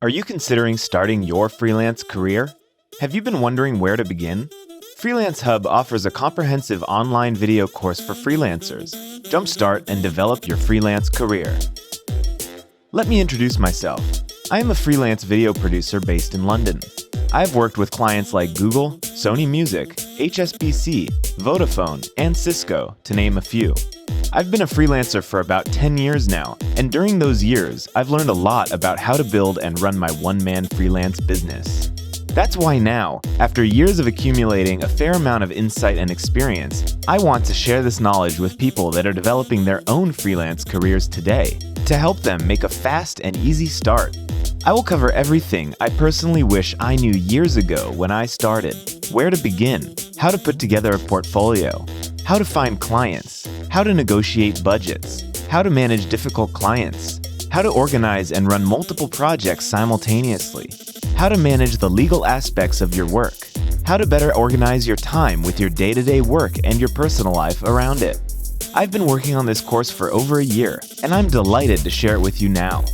Are you considering starting your freelance career? Have you been wondering where to begin? Freelance Hub offers a comprehensive online video course for freelancers. Jumpstart and develop your freelance career. Let me introduce myself. I am a freelance video producer based in London. I've worked with clients like Google, Sony Music, HSBC, Vodafone, and Cisco, to name a few. I've been a freelancer for about 10 years now, and during those years, I've learned a lot about how to build and run my one-man freelance business. That's why now, after years of accumulating a fair amount of insight and experience, I want to share this knowledge with people that are developing their own freelance careers today, to help them make a fast and easy start. I will cover everything I personally wish I knew years ago when I started: where to begin, how to put together a portfolio, how to find clients, how to negotiate budgets, how to manage difficult clients, how to organize and run multiple projects simultaneously, how to manage the legal aspects of your work, how to better organize your time with your day-to-day work and your personal life around it. I've been working on this course for over a year, and I'm delighted to share it with you now.